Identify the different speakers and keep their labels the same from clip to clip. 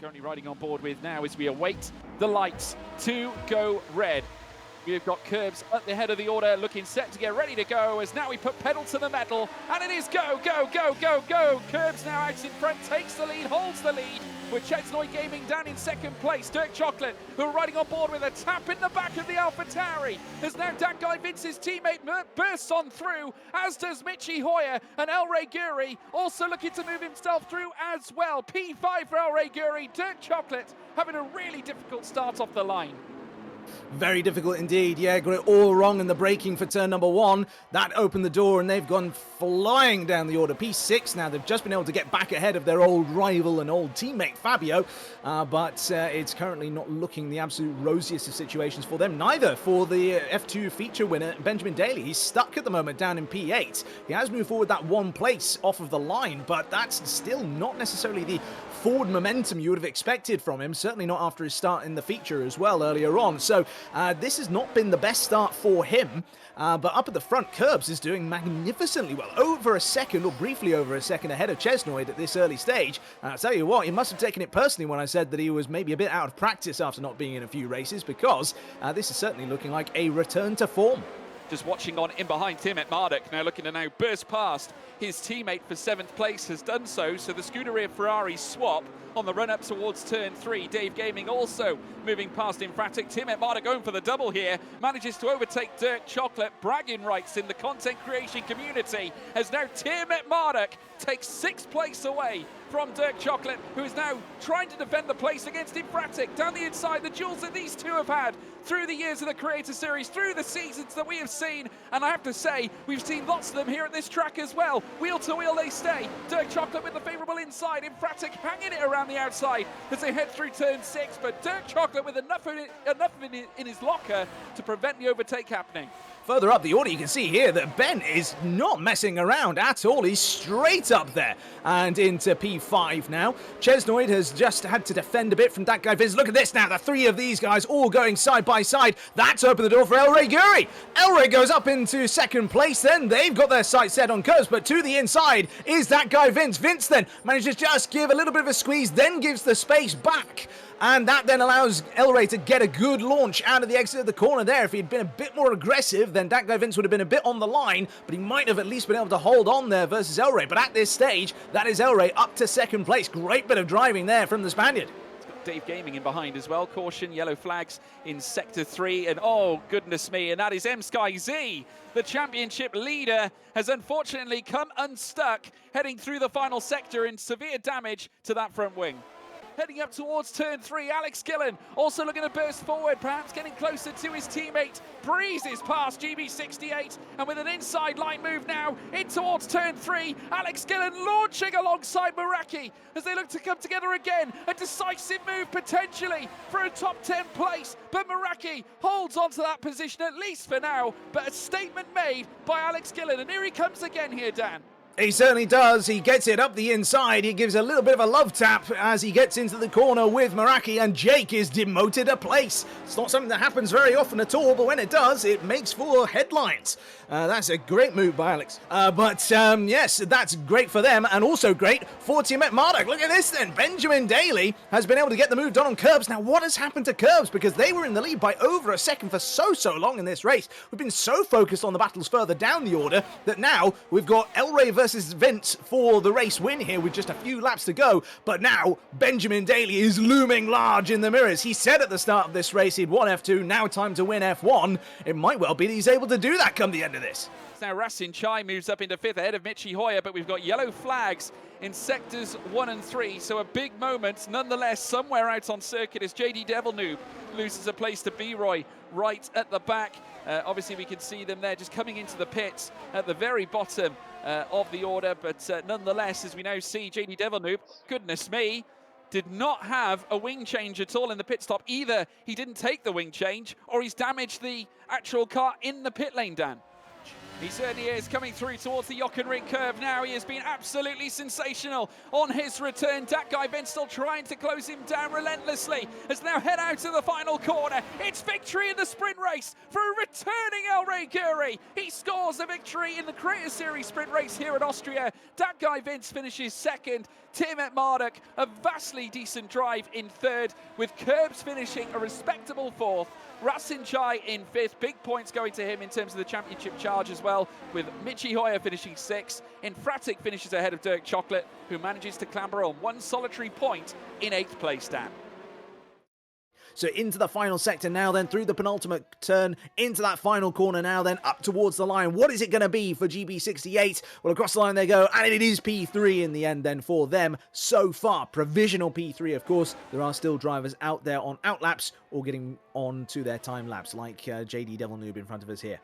Speaker 1: currently riding on board with now as we await the lights to go red. We've got Curbs at the head of the order, looking set to get ready to go, as now we put pedal to the metal, and it is go, go, go, go, go! Curbs now out in front, takes the lead, holds the lead, with Chesnoy Gaming down in second place. Dirk Chocolate, who are riding on board with a tap in the back of the AlphaTauri, as now that guy Vince's teammate bursts on through, as does Michi Hoyer, and El Rey Guri also looking to move himself through as well. P5 for El Rey Guri, Dirk Chocolate having a really difficult start off the line.
Speaker 2: Very difficult indeed. Yeah, got it all wrong in the braking for turn number 1. That opened the door and they've gone flying down the order. P6 now, they've just been able to get back ahead of their old rival and old teammate Fabio, but it's currently not looking the absolute rosiest of situations for them. Neither for the F2 feature winner, Benjamin Daly. He's stuck at the moment down in P8. He has moved forward that one place off of the line, but that's still not necessarily the forward momentum you would have expected from him, certainly not after his start in the feature as well earlier on. So this has not been the best start for him, but up at the front, Curbs is doing magnificently well, over a second, or briefly over a second ahead of Chesnoy at this early stage. I'll tell you what, he must have taken it personally when I said that he was maybe a bit out of practice after not being in a few races, because this is certainly looking like a return to form.
Speaker 1: Just watching on in behind Tim at Marduk, now looking to now burst past his teammate for 7th place, has done so the Scuderia Ferrari swap on the run up towards turn 3. Dave Gaming also moving past Infratic. Tim at Marduk going for the double here, manages to overtake Dirk Chocolate. Bragging rights in the content creation community, as now Tim at Marduk takes 6th place away from Dirk Chocolate, who is now trying to defend the place against Infratic. Down the inside, the duels that these two have had through the years of the Creator Series, through the seasons that we have seen, and I have to say, we've seen lots of them here at this track as well. Wheel to wheel they stay. Dirk Chocolate with the favourable inside, Infratic hanging it around the outside as they head through turn 6, but Dirk Chocolate with enough in his locker to prevent the overtake happening.
Speaker 2: Further up the order, you can see here that Ben is not messing around at all. He's straight up there and into P5 now. Chesnoy has just had to defend a bit from that guy Vince. Look at this now, the 3 of these guys all going side by side. That's opened the door for El Rey Guri. El Rey goes up into 2nd place, then they've got their sights set on Curbs, but to the inside is that guy Vince. Vince then manages to just give a little bit of a squeeze, then gives the space back. And that then allows El Rey to get a good launch out of the exit of the corner there. If he'd been a bit more aggressive, then that guy Vince would have been a bit on the line, but he might have at least been able to hold on there versus El Rey. But at this stage, that is El Rey up to 2nd place. Great bit of driving there from the Spaniard.
Speaker 1: Dave Gaming in behind as well. Caution, yellow flags in sector 3, and oh goodness me, and that is M-Sky Z, the championship leader, has unfortunately come unstuck heading through the final sector in severe damage to that front wing. Heading up towards turn 3, Alex Gillen also looking to burst forward, perhaps getting closer to his teammate. Breezes past GB68, and with an inside line move now in towards turn 3, Alex Gillen launching alongside Meraki as they look to come together again. A decisive move potentially for a top 10 place, but Meraki holds onto that position at least for now, but a statement made by Alex Gillen, and here he comes again here, Dan.
Speaker 2: He certainly does. He gets it up the inside. He gives a little bit of a love tap as he gets into the corner with Meraki, and Jake is demoted a place. It's not something that happens very often at all, but when it does, it makes for headlines. That's a great move by Alex. Yes, that's great for them, and also great for Team at Marduk. Look at this then. Benjamin Daly has been able to get the move done on Curbs. Now, what has happened to Curbs? Because they were in the lead by over a second for so long in this race. We've been so focused on the battles further down the order that now we've got El Rey versus Vince for the race win here with just a few laps to go, but now Benjamin Daly is looming large in the mirrors. He said at the start of this race he'd won F2, now time to win F1. It might well be that he's able to do that come the end of this.
Speaker 1: Now Racing Chai moves up into 5th ahead of Michi Hoyer, but we've got yellow flags in sectors 1 and 3, so a big moment nonetheless somewhere out on circuit as JD Devil Noob loses a place to B-Roy right at the back. Obviously we can see them there just coming into the pits at the very bottom of the order, but nonetheless, as we now see, JD Devil Noob, goodness me, did not have a wing change at all in the pit stop. Either he didn't take the wing change or he's damaged the actual car in the pit lane, Dan. He certainly is, coming through towards the Jochen curve now. He has been absolutely sensational on his return. That guy Vince still trying to close him down relentlessly as now head out to the final corner. It's victory in the sprint race for a returning Elray Guri. He scores a victory in the Creator Series sprint race here at Austria. That guy Vince finishes second. Tim at Marduk, a vastly decent drive in third, with Curbs finishing a respectable fourth. Rasin Chai in fifth, big points going to him in terms of the championship charge as well, with Michi Hoyer finishing sixth. Infratic finishes ahead of Dirk Chocolate, who manages to clamber on one solitary point in eighth place, Dan.
Speaker 2: So into the final sector now then, through the penultimate turn, into that final corner now then, up towards the line. What is it going to be for GB68? Well, across the line they go, and it is P3 in the end then for them so far. Provisional P3, of course. There are still drivers out there on outlaps or getting on to their time laps, like JD Devil Noob in front of us here.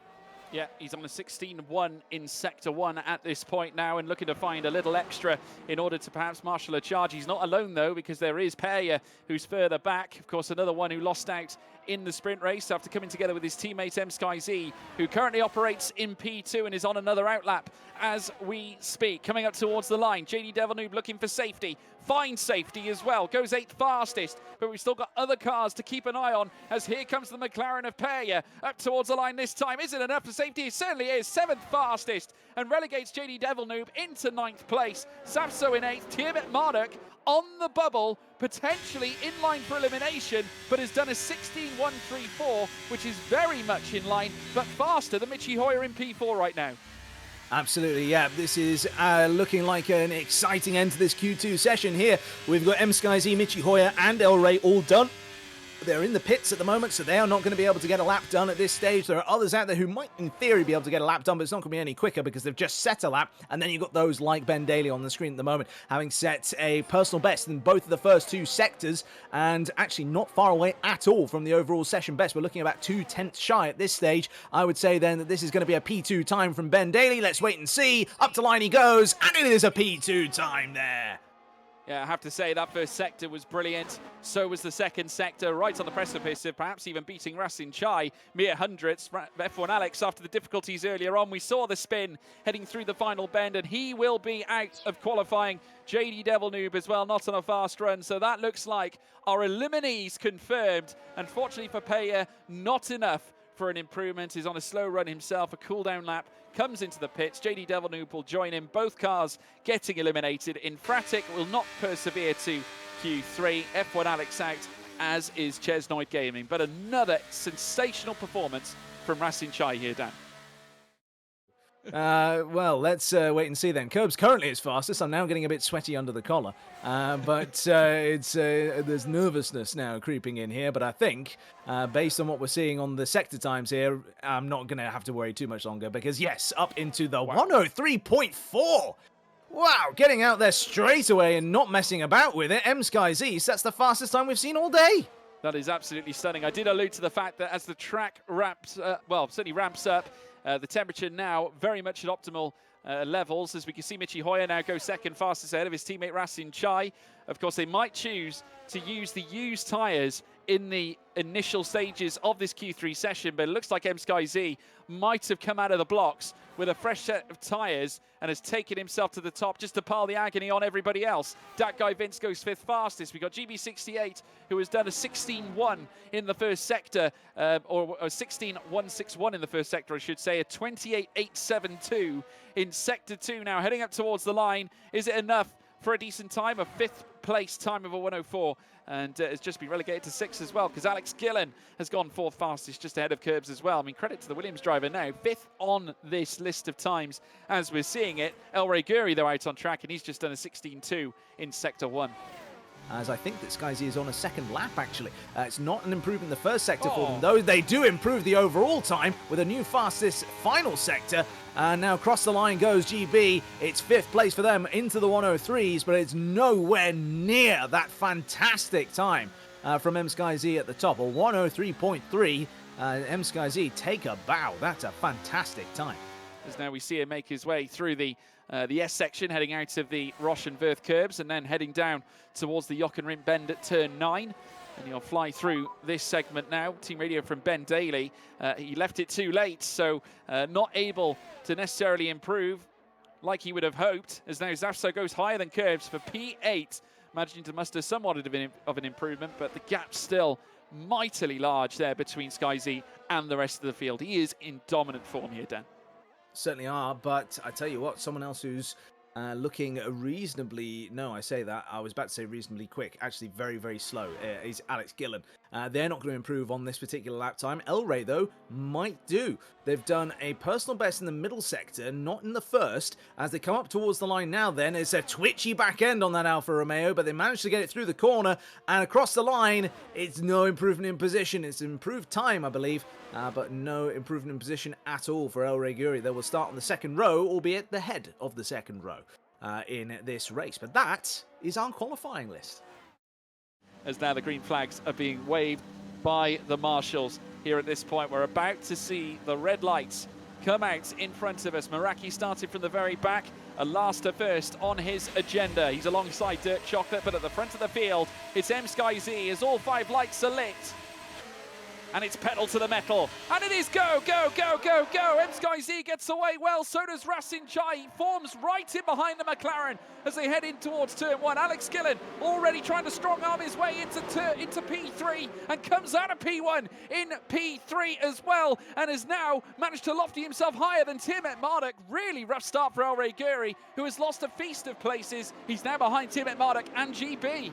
Speaker 1: Yeah, he's on a 16-1 in Sector 1 at this point now and looking to find a little extra in order to perhaps marshal a charge. He's not alone, though, because there is Perya, who's further back. Of course, another one who lost out in the sprint race after coming together with his teammate M-Sky-Z, who currently operates in P2 and is on another outlap as we speak. Coming up towards the line, JD Devil Noob looking for safety. Finds safety as well. Goes eighth fastest, but we've still got other cars to keep an eye on as here comes the McLaren of Perya up towards the line this time. Is it enough for safety? It certainly is. Seventh fastest and relegates JD Devil Noob into ninth place. Sapso in eighth. Tiamat Marduk on the bubble, potentially in line for elimination, but has done a 16.134, which is very much in line, but faster than Michi Hoyer in P4 right now.
Speaker 2: Absolutely, yeah. This is looking like an exciting end to this Q2 session here. We've got M-Sky-Z, Michi Hoyer, and Elray all done. They're in the pits at the moment, so they are not going to be able to get a lap done at this stage. There are others out there who might, in theory, be able to get a lap done, but it's not going to be any quicker because they've just set a lap. And then you've got those like Ben Daly on the screen at the moment, having set a personal best in both of the first two sectors, and actually not far away at all from the overall session best. We're looking about 2/10 shy at this stage. I would say then that this is going to be a P2 time from Ben Daly. Let's wait and see. Up to line he goes, and it is a P2 time there.
Speaker 1: Yeah, I have to say that first sector was brilliant. So was the second sector, right on the precipice of perhaps even beating Rasin Chai. Mere hundredths, F1 Alex, after the difficulties earlier on. We saw the spin heading through the final bend, and he will be out of qualifying. JD Devil Noob as well, not on a fast run. So that looks like our eliminees confirmed. Unfortunately for Peya, not enough for an improvement. He's on a slow run himself, a cool down lap, comes into the pits. JD Devil Noob will join him. Both cars getting eliminated. Infratic will not persevere to Q3. F1 Alex out, as is Chesnoid Gaming. But another sensational performance from Rasin Chai here, Dan.
Speaker 2: Well, let's wait and see then. Curbs currently is fastest. I'm now getting a bit sweaty under the collar. But there's nervousness now creeping in here. But I think, based on what we're seeing on the sector times here, I'm not going to have to worry too much longer. Because, yes, up into the 103.4. Wow, getting out there straight away and not messing about with it. M-Sky-Z, that's the fastest time we've seen all day.
Speaker 1: That is absolutely stunning. I did allude to the fact that as the track certainly ramps up, the temperature now very much at optimal levels, as we can see Michi Hoyer now go second fastest ahead of his teammate Rasin Chai. Of course, they might choose to use the used tyres in the initial stages of this Q3 session, but it looks like M-Sky-Z might have come out of the blocks with a fresh set of tyres and has taken himself to the top just to pile the agony on everybody else. That guy Vince goes fifth fastest. We got GB68, who has done a 16.1 in the first sector, or a 16.161 in the first sector, I should say, a 28.872 in sector 2 now, heading up towards the line. Is it enough for a decent time? A fifth place time of a 104, and has just been relegated to 6th as well, because Alex Gillen has gone fourth fastest, just ahead of Curbs as well. I mean, credit to the Williams driver now, 5th on this list of times as we're seeing it. Elray Guri, though, out on track, and he's just done a 16.2 in sector 1.
Speaker 2: As I think that Sky-Z is on a second lap, actually. It's not an improvement in the first sector for them, though. They do improve the overall time with a new fastest final sector. And now across the line goes GB. It's 5th place for them into the 103s, but it's nowhere near that fantastic time from M-Sky-Z at the top. A 103.3. M-Sky-Z, take a bow. That's a fantastic time.
Speaker 1: As now we see him make his way through the the S section, heading out of the Roche and Wirth curbs, and then heading down towards the Jochen bend at turn 9. And he'll fly through this segment now. Team radio from Ben Daly. He left it too late, so not able to necessarily improve like he would have hoped, as now Zafso goes higher than curbs for P8, managing to muster somewhat of an improvement, but the gap's still mightily large there between SkyZ and the rest of the field. He is in dominant form here, Dan.
Speaker 2: Certainly are, but I tell you what, someone else who's looking reasonably, no, I say that, I was about to say reasonably quick, actually very, very slow, is Alex Gillen. They're not going to improve on this particular lap time. El Rey, though, might do. They've done a personal best in the middle sector, not in the first. As they come up towards the line now, then, it's a twitchy back end on that Alfa Romeo, but they managed to get it through the corner, and across the line, it's no improvement in position. It's improved time, I believe, but no improvement in position at all for El Rey Guri. They will start on the second row, albeit the head of the second row in this race. But that is our qualifying list.
Speaker 1: As now the green flags are being waved by the marshals here at this point. We're about to see the red lights come out in front of us. Meraki started from the very back, a last to first on his agenda. He's alongside Dirt Chocolate, but at the front of the field, it's MSkyZ as all 5 lights are lit. And it's pedal to the metal. And it is go, go, go, go, go. MSkyZ gets away well. So does Racing Chai. He forms right in behind the McLaren as they head in towards turn 1. Alex Gillen already trying to strong arm his way into P3 and comes out of P1 in P3 as well. And has now managed to lofty himself higher than Tiamat Marduk. Really rough start for El Rey Guri, who has lost a feast of places. He's now behind Tiamat Marduk and GB.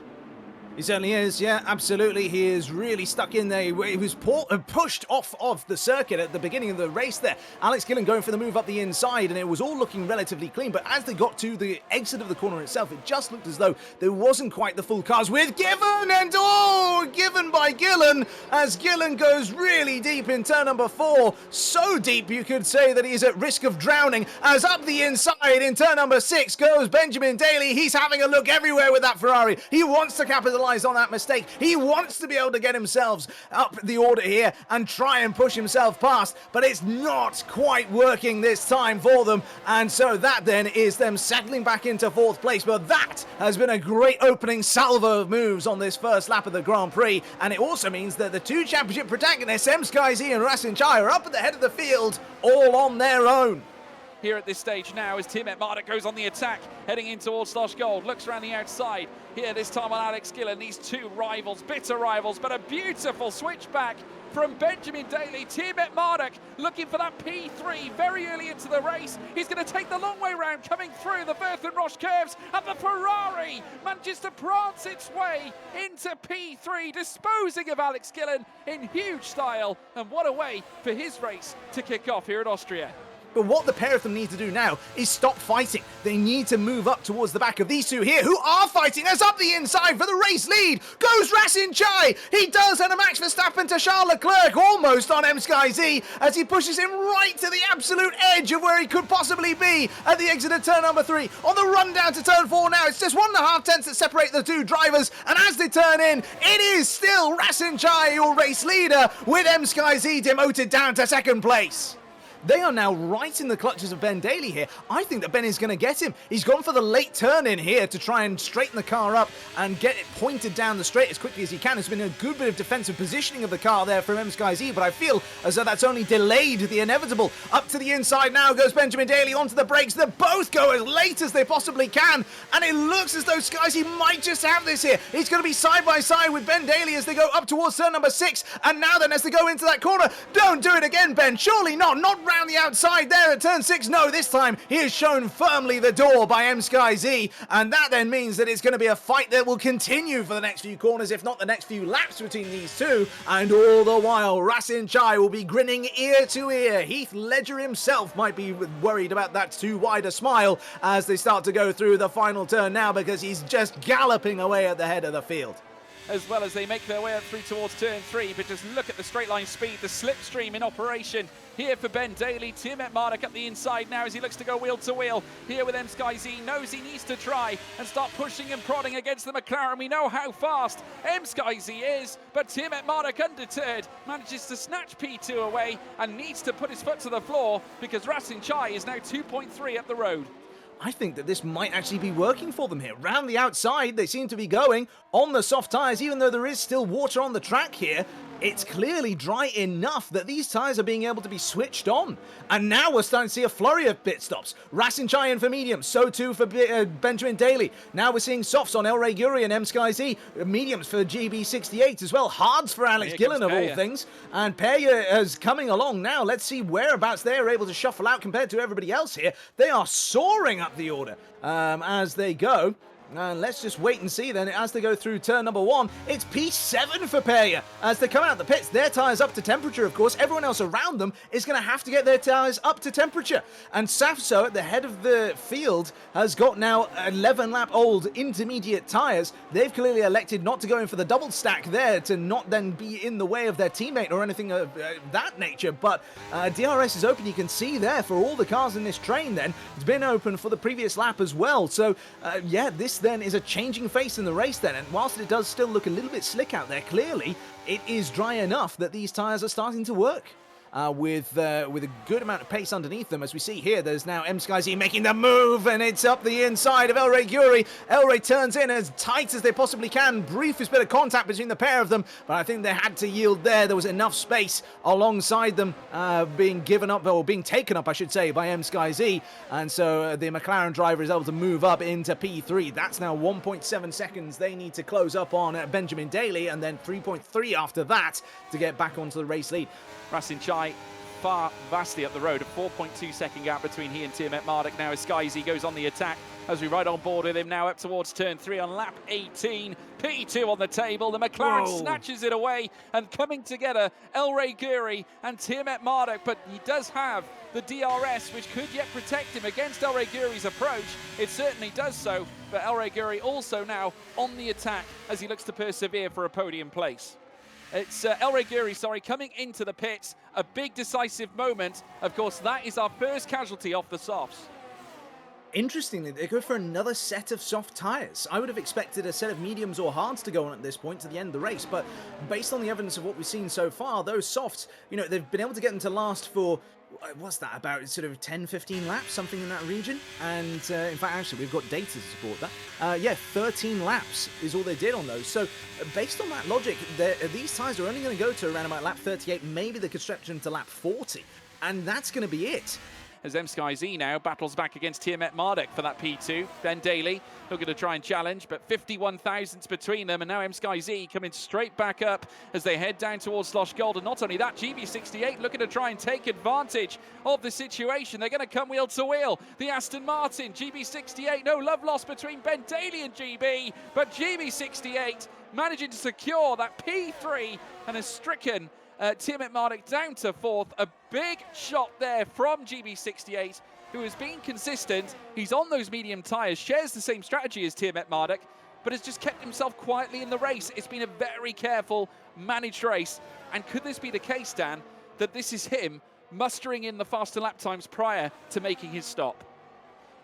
Speaker 2: He certainly is, yeah, absolutely. He is really stuck in there. He was pushed off of the circuit at the beginning of the race there. Alex Gillen going for the move up the inside, and it was all looking relatively clean. But as they got to the exit of the corner itself, it just looked as though there wasn't quite the full cars with Given, and given by Gillen, as Gillen goes really deep in turn number 4. So deep, you could say that he's at risk of drowning, as up the inside in turn number 6 goes Benjamin Daly. He's having a look everywhere with that Ferrari. He wants to capitalize on that mistake. He wants to be able to get himself up the order here and try and push himself past, but it's not quite working this time for them, and so that then is them settling back into 4th place. But that has been a great opening salvo of moves on this first lap of the Grand Prix, and it also means that the 2 championship protagonists, MSkyZ and Racing Chai, are up at the head of the field all on their own.
Speaker 1: Here at this stage now as Tiamat Marduk goes on the attack, heading in towards Slosh Gold, looks around the outside. Here this time on Alex Gillen, these 2 rivals, bitter rivals, but a beautiful switchback from Benjamin Daly. Tiamat Marduk looking for that P3 very early into the race. He's going to take the long way round, coming through the Wirth and Roche curves, and the Ferrari manages to prance its way into P3, disposing of Alex Gillen in huge style. And what a way for his race to kick off here at Austria.
Speaker 2: But what the pair of them need to do now is stop fighting. They need to move up towards the back of these 2 here, who are fighting, as up the inside for the race lead goes Racing Chai. He does, and a Max Verstappen to Charles Leclerc, almost on MSkyZ, as he pushes him right to the absolute edge of where he could possibly be at the exit of turn number 3. On the run down to turn 4 now, it's just 1.5 tenths that separate the 2 drivers, and as they turn in, it is still Racing Chai, your race leader, with MSkyZ demoted down to 2nd place. They are now right in the clutches of Ben Daly here. I think that Ben is going to get him. He's gone for the late turn in here to try and straighten the car up and get it pointed down the straight as quickly as he can. There's been a good bit of defensive positioning of the car there from MSkyZ, but I feel as though that's only delayed the inevitable. Up to the inside now goes Benjamin Daly onto the brakes. They both go as late as they possibly can, and it looks as though SkyZ might just have this here. He's going to be side by side with Ben Daly as they go up towards turn number 6, and now then as they go into that corner, don't do it again, Ben. Surely not round the outside there at turn 6. No, this time he is shown firmly the door by MSkyZ, and that then means that it's going to be a fight that will continue for the next few corners, if not the next few laps between these 2, and all the while Racing Chai will be grinning ear to ear. Heath Ledger himself might be worried about that too wide a smile as they start to go through the final turn now, because he's just galloping away at the head of the field.
Speaker 1: As well as they make their way up through towards turn 3, but just look at the straight line speed, the slipstream in operation here for Ben Daly. Tiamat Marduk up the inside now as he looks to go wheel to wheel here with MSkyZ. Knows he needs to try and start pushing and prodding against the McLaren. We know how fast MSkyZ is, but Tiamat Marduk, undeterred, manages to snatch P2 away and needs to put his foot to the floor because Racing Chai is now 2.3 up the road.
Speaker 2: I think that this might actually be working for them here. Round the outside, they seem to be going on the soft tyres, even though there is still water on the track here. It's clearly dry enough that these tyres are being able to be switched on. And now we're starting to see a flurry of pit stops. Rasenchai in for medium, so too for Benjamin Daly. Now we're seeing softs on El Rey Guri and MSkyZ, mediums for GB68 as well, hards for Alex Gillen of all things. And Peya is coming along now. Let's see whereabouts they are able to shuffle out compared to everybody else here. They are soaring up the order as they go. And let's just wait and see then as they go through turn number 1. It's P7 for Peya as they come out the pits. Their tyres up to temperature, of course. Everyone else around them is going to have to get their tyres up to temperature. And Safso at the head of the field has got now 11-lap-old intermediate tyres. They've clearly elected not to go in for the double stack there to not then be in the way of their teammate or anything of that nature. But DRS is open. You can see there for all the cars in this train then. It's been open for the previous lap as well. So, yeah, this then is a changing face in the race then, and whilst it does still look a little bit slick out there, clearly it is dry enough that these tyres are starting to work. With a good amount of pace underneath them. As we see here, there's now MSkyZ making the move, and it's up the inside of El Rey Guri. El Rey turns in as tight as they possibly can. Briefest bit of contact between the pair of them, but I think they had to yield there. There was enough space alongside them being given up, or being taken up, I should say, by MSkyZ, and so the McLaren driver is able to move up into P3. That's now 1.7 seconds they need to close up on Benjamin Daly, and then 3.3 after that to get back onto the race lead.
Speaker 1: Rasenchai vastly up the road, a 4.2 second gap between he and Tiamat Marduk. Now as SkyZ goes on the attack as we ride on board with him now up towards turn 3 on lap 18. P2 on the table, the McLaren snatches it away, and coming together, El Rey Guri and Tiamat Marduk, but he does have the DRS, which could yet protect him against El Rey Guri's approach. It certainly does so, but El Rey Guri also now on the attack as he looks to persevere for a podium place. It's El Rey Guri, coming into the pits. A big decisive moment. Of course, that is our first casualty off the softs.
Speaker 2: Interestingly, they go for another set of soft tyres. I would have expected a set of mediums or hards to go on at this point to the end of the race, but based on the evidence of what we've seen so far, those softs, you know, they've been able to get them to last for, what's that, about sort of 10-15 laps, something in that region. And in fact, actually, we've got data to support that. Yeah, 13 laps is all they did on those. So based on that logic, these tyres are only going to go to around about lap 38. Maybe they could stretch them to lap 40, and that's going to be it.
Speaker 1: As MSkyZ now battles back against Tiamat Marduk for that P2. Ben Daly looking to try and challenge, but 51 thousandths between them, and now MSkyZ coming straight back up as they head down towards Slosh Gold. And not only that, GB68 looking to try and take advantage of the situation. They're going to come wheel to wheel. The Aston Martin, GB68, no love lost between Ben Daly and GB, but GB68 managing to secure that P3 and has stricken Tiamat Marduk down to 4th. A big shot there from GB68, who has been consistent. He's on those medium tyres, shares the same strategy as Tiamat Marduk, but has just kept himself quietly in the race. It's been a very careful, managed race. And could this be the case, Dan, that this is him mustering in the faster lap times prior to making his stop?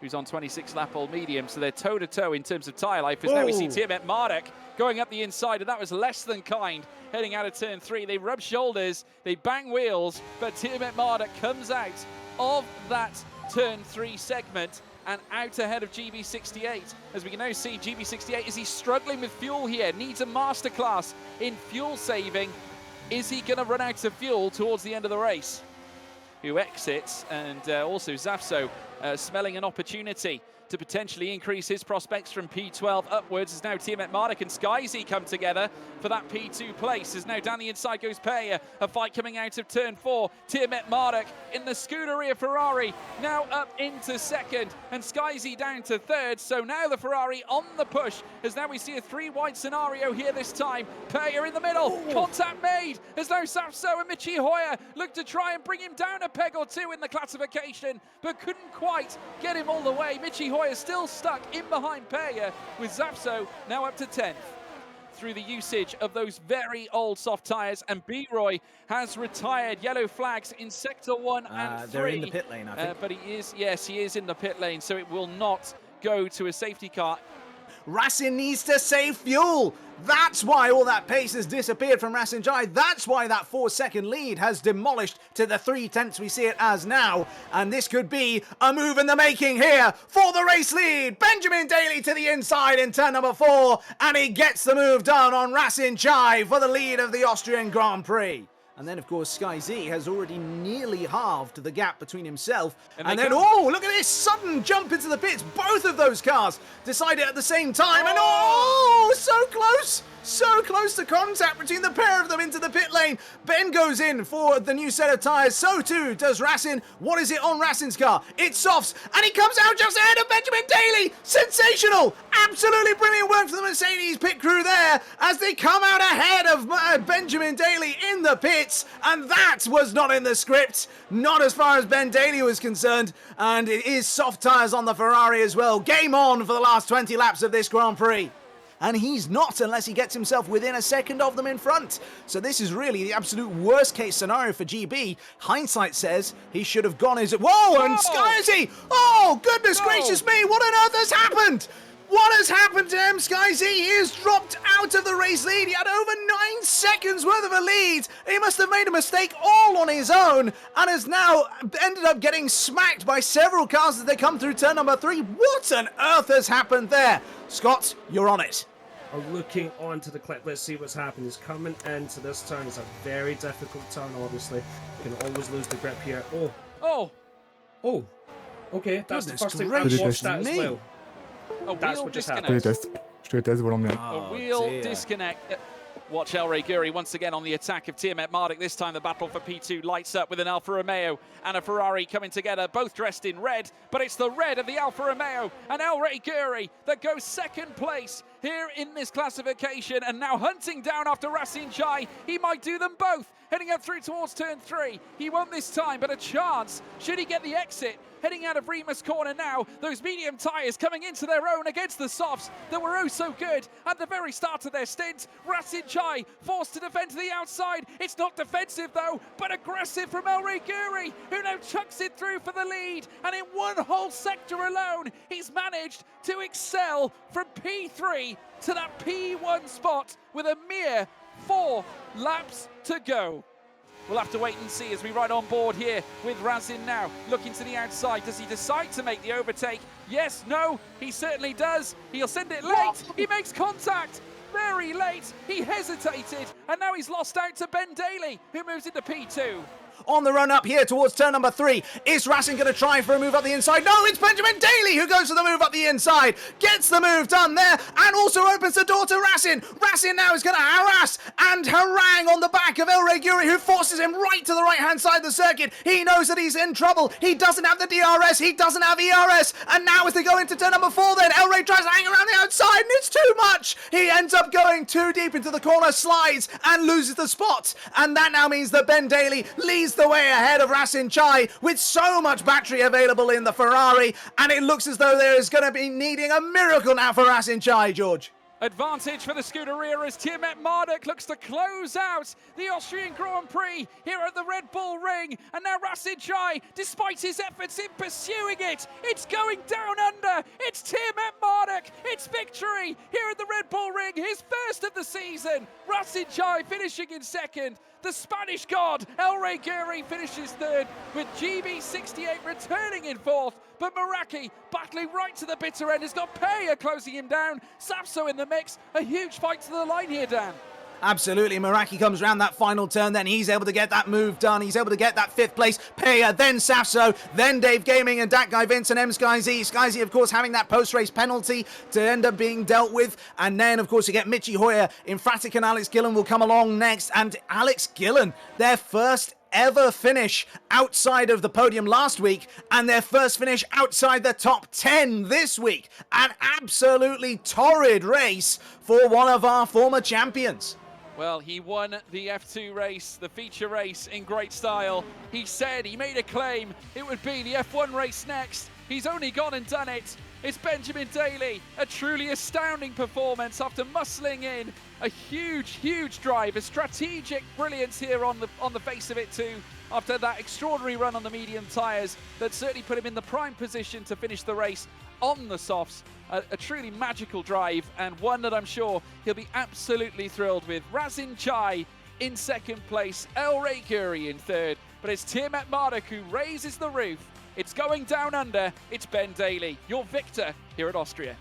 Speaker 1: Who's on 26-lap-old medium, so they're toe-to-toe in terms of tyre life. As now we see Tiamat Marduk going up the inside, and that was less than kind. Heading out of turn 3, they rub shoulders, they bang wheels, but Tiamat Marduk comes out of that turn 3 segment and out ahead of GB68. As we can now see, GB68, is he struggling with fuel here? Needs a masterclass in fuel saving. Is he going to run out of fuel towards the end of the race? Who exits, and also Zafso smelling an opportunity to potentially increase his prospects from P12 upwards, as now Tiamat Marduk and SkyZ come together for that P2 place. As now down the inside goes Peya, a fight coming out of turn 4. Tiamat Marduk in the Scuderia Ferrari, now up into 2nd, and SkyZ down to 3rd. So now the Ferrari on the push, as now we see a 3-wide scenario here this time. Peya in the middle, contact made, as now Safso and Michi Hoyer look to try and bring him down a peg or two in the classification, but couldn't quite get him all the way. Michi Hoyer is still stuck in behind Peya, with Zafso now up to 10th. Through the usage of those very old soft tyres, and B-Roy has retired. Yellow flags in sector 1 and 3.
Speaker 2: They're in the pit lane, I think.
Speaker 1: But he is in the pit lane, so it will not go to a safety car.
Speaker 2: Racing needs to save fuel. That's why all that pace has disappeared from Racing Jai. That's why that 4-second lead has demolished to the 3/10 we see it as now. And this could be a move in the making here for the race lead. Benjamin Daly to the inside in turn number 4. And he gets the move done on Racing Jai for the lead of the Austrian Grand Prix. And then, of course, Sky Z has already nearly halved the gap between himself. And then, oh, look at this sudden jump into the pits. Both of those cars decided at the same time. And, oh, so close. So close to contact between the pair of them into the pit lane. Ben goes in for the new set of tyres. So too does Racing. What is it on Racing's car? It's softs. And he comes out just ahead of Benjamin Daly. Sensational. Absolutely brilliant work for the Mercedes pit crew there as they come out ahead of Benjamin Daly in the pits. And that was not in the script. Not as far as Ben Daly was concerned. And it is soft tyres on the Ferrari as well. Game on for the last 20 laps of this Grand Prix. And he's not unless he gets himself within a second of them in front. So this is really the absolute worst case scenario for GB. Hindsight says he should have gone as... Whoa, and Sky-Z! Oh, goodness gracious me, what on earth has happened? What has happened to him, Sky-Z? He has dropped out of the race lead. He had over 9 seconds worth of a lead. He must have made a mistake all on his own and has now ended up getting smacked by several cars as they come through turn number 3. What on earth has happened there? Scott, you're on it.
Speaker 3: Looking onto the clip, let's see what's happened. He's coming into this turn. It's a very difficult turn, obviously. You can always lose the grip here. Oh. Okay, that's the first thing I've watched that as well. That's what just happened.
Speaker 1: A wheel disconnect. Watch El Guri once again on the attack of Tiamat Marduk. This time the battle for P2 lights up with an Alfa Romeo and a Ferrari coming together, both dressed in red, but it's the red of the Alfa Romeo and El Guri that goes second place here in this classification and now hunting down after Racing Jai. He might do them both, heading up through towards turn 3. He won't this time, but a chance should he get the exit. Heading out of Remus corner now, those medium tyres coming into their own against the softs that were oh so good at the very start of their stint. Racing Jai forced to defend to the outside. It's not defensive though, but aggressive from El Guri, who now chucks it through for the lead. And in one whole sector alone, he's managed to excel from P3 to that P1 spot with a mere 4 laps to go. We'll have to wait and see as we ride on board here with Razin now. Looking to the outside. Does he decide to make the overtake? Yes, no, he certainly does. He'll send it late. He makes contact. Very late. He hesitated. And now he's lost out to Ben Daly, who moves into P2.
Speaker 2: On the run up here towards turn number 3. Is Racing going to try for a move up the inside? No, it's Benjamin Daly who goes for the move up the inside. Gets the move done there and also opens the door to Racing. Racing now is going to harass and harangue on the back of El Guri, who forces him right to the right-hand side of the circuit. He knows that he's in trouble. He doesn't have the DRS. He doesn't have ERS. And now as they go into turn number 4 then, El tries to hang around the outside and it's too much. He ends up going too deep into the corner, slides and loses the spot. And that now means that Ben Daly leads the way ahead of Racing Jai with so much battery available in the Ferrari, and it looks as though there is going to be needing a miracle now for Racing Jai, George.
Speaker 1: Advantage for the Scuderia as Tiamat Marduk looks to close out the Austrian Grand Prix here at the Red Bull Ring. And now Racing Jai, despite his efforts in pursuing it, it's going down under. It's Tiamat Marduk. It's victory here at the Red Bull Ring, his first of the season. Racing Jai finishing in second. The Spanish god, El Guri, finishes third, with GB68 returning in fourth. But Meraki battling right to the bitter end has got Peya closing him down. Sapso in the mix. A huge fight to the line here, Dan.
Speaker 2: Absolutely, Meraki comes around that final turn, then he's able to get that move done. He's able to get that 5th place. Peya, then Safso, then Dave Gaming and Dat Guy Vince and M Sky Z. Sky Z, of course, having that post-race penalty to end up being dealt with. And then, of course, you get Michi Hoyer. Infratic and Alex Gillen will come along next. And Alex Gillen, their first ever finish outside of the podium last week and their first finish outside the top 10 this week. An absolutely torrid race for one of our former champions.
Speaker 1: Well, he won the F2 race, the feature race, in great style. He said, he made a claim, it would be the F1 race next. He's only gone and done it. It's Benjamin Daly, a truly astounding performance after muscling in a huge drive, a strategic brilliance here on the face of it too, after that extraordinary run on the medium tyres that certainly put him in the prime position to finish the race on the softs. A truly magical drive, and one that I'm sure he'll be absolutely thrilled with. Razin Chai in second place, El Reykuri in third, but it's Tiermet Marduk who raises the roof. It's going down under. It's Ben Daly, your victor here at Austria.